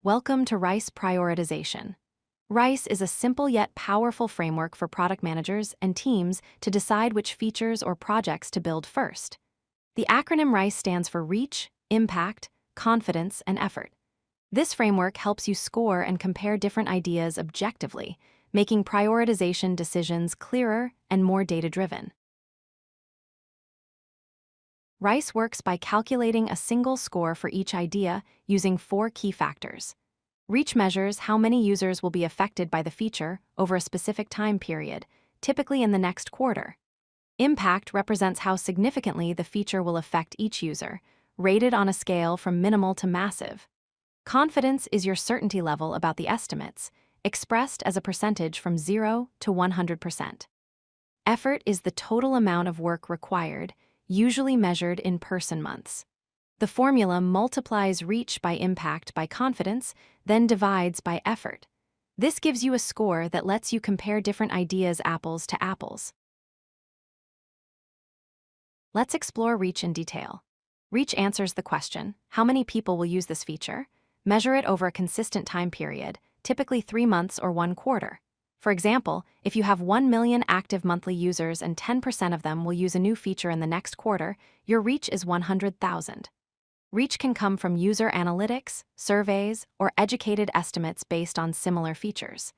Welcome to Rice Prioritization. Rice is a simple yet powerful framework for product managers and teams to decide which features or projects to build first. The acronym RICE stands for Reach, Impact, Confidence, and Effort. This framework helps you score and compare different ideas objectively, making prioritization decisions clearer and more data-driven. RICE works by calculating a single score for each idea using 4 key factors. Reach measures how many users will be affected by the feature over a specific time period, typically in the next quarter. Impact represents how significantly the feature will affect each user, rated on a scale from minimal to massive. Confidence is your certainty level about the estimates, expressed as a percentage from 0 to 100%. Effort is the total amount of work required, usually measured in person months. The formula multiplies reach by impact by confidence, then divides by effort. This gives you a score that lets you compare different ideas apples to apples. Let's explore reach in detail. Reach answers the question, how many people will use this feature? Measure it over a consistent time period, typically 3 months or 1 quarter. For example, if you have 1 million active monthly users and 10% of them will use a new feature in the next quarter, your reach is 100,000. Reach can come from user analytics, surveys, or educated estimates based on similar features.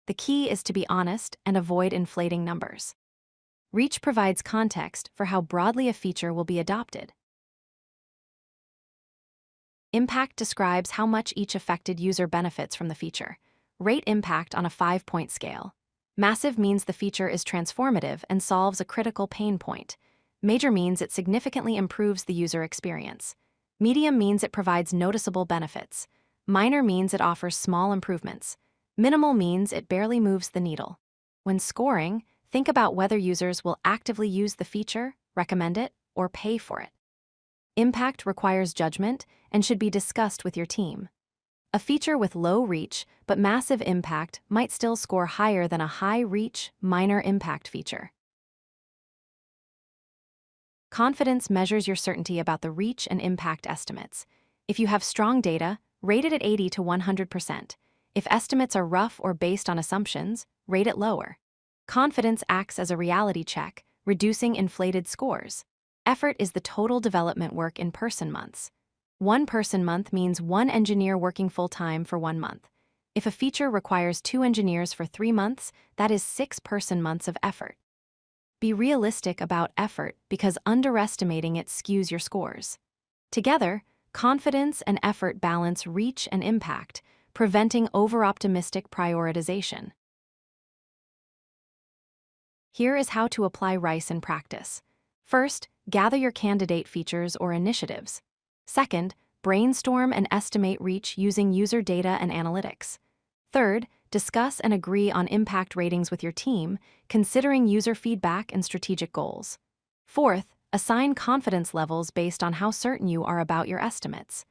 The key is to be honest and avoid inflating numbers. Reach provides context for how broadly a feature will be adopted. Impact describes how much each affected user benefits from the feature. Rate impact on a 5-point scale. Massive means the feature is transformative and solves a critical pain point. Major means it significantly improves the user experience. Medium means it provides noticeable benefits. Minor means it offers small improvements. Minimal means it barely moves the needle. When scoring, think about whether users will actively use the feature, recommend it, or pay for it. Impact requires judgment and should be discussed with your team. A feature with low reach but massive impact might still score higher than a high-reach, minor impact feature. Confidence measures your certainty about the reach and impact estimates. If you have strong data, rate it at 80 to 100%. If estimates are rough or based on assumptions, rate it lower. Confidence acts as a reality check, reducing inflated scores. Effort is the total development work in person months. 1 person month means 1 engineer working full-time for 1 month. If a feature requires 2 engineers for 3 months, that is 6 person months of effort. Be realistic about effort because underestimating it skews your scores. Together, confidence and effort balance reach and impact, preventing over-optimistic prioritization. Here is how to apply RICE in practice. First, gather your candidate features or initiatives. Second, brainstorm and estimate reach using user data and analytics. Third, discuss and agree on impact ratings with your team, considering user feedback and strategic goals. Fourth, assign confidence levels based on how certain you are about your estimates.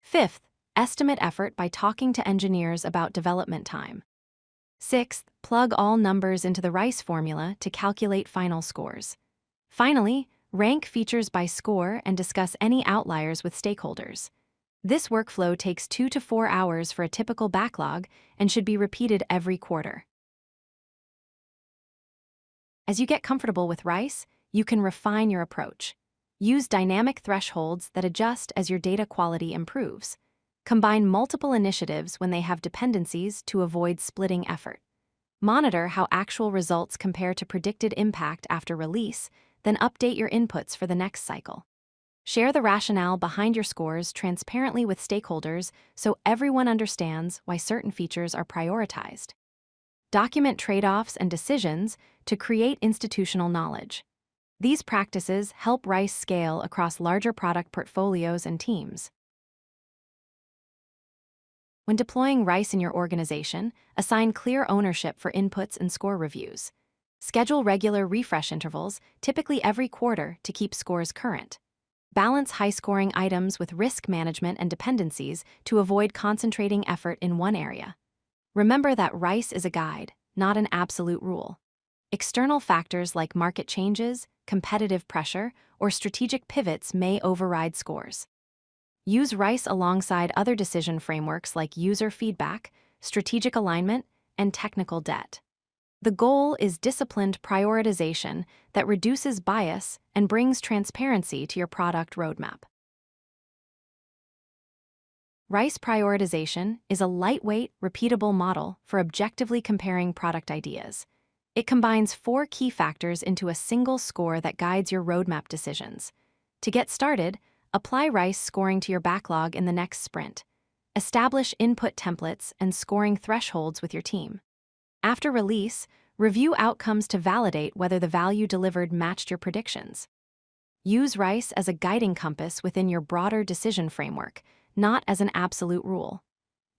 Fifth, estimate effort by talking to engineers about development time. Sixth, plug all numbers into the RICE formula to calculate final scores. Finally, rank features by score and discuss any outliers with stakeholders. This workflow takes 2 to 4 hours for a typical backlog and should be repeated every quarter. As you get comfortable with RICE, you can refine your approach. Use dynamic thresholds that adjust as your data quality improves. Combine multiple initiatives when they have dependencies to avoid splitting effort. Monitor how actual results compare to predicted impact after release, then update your inputs for the next cycle. Share the rationale behind your scores transparently with stakeholders so everyone understands why certain features are prioritized. Document trade-offs and decisions to create institutional knowledge. These practices help RICE scale across larger product portfolios and teams. When deploying RICE in your organization, assign clear ownership for inputs and score reviews. Schedule regular refresh intervals, typically every quarter, to keep scores current. Balance high-scoring items with risk management and dependencies to avoid concentrating effort in one area. Remember that RICE is a guide, not an absolute rule. External factors like market changes, competitive pressure, or strategic pivots may override scores. Use RICE alongside other decision frameworks like user feedback, strategic alignment, and technical debt. The goal is disciplined prioritization that reduces bias and brings transparency to your product roadmap. RICE prioritization is a lightweight, repeatable model for objectively comparing product ideas. It combines 4 key factors into a single score that guides your roadmap decisions. To get started, apply RICE scoring to your backlog in the next sprint. Establish input templates and scoring thresholds with your team. After release, review outcomes to validate whether the value delivered matched your predictions. Use RICE as a guiding compass within your broader decision framework, not as an absolute rule.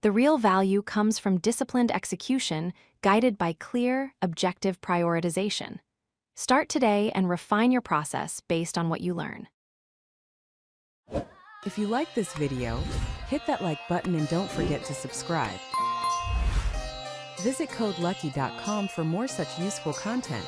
The real value comes from disciplined execution guided by clear, objective prioritization. Start today and refine your process based on what you learn. If you like this video, hit that like button and don't forget to subscribe. Visit codelucky.com for more such useful content.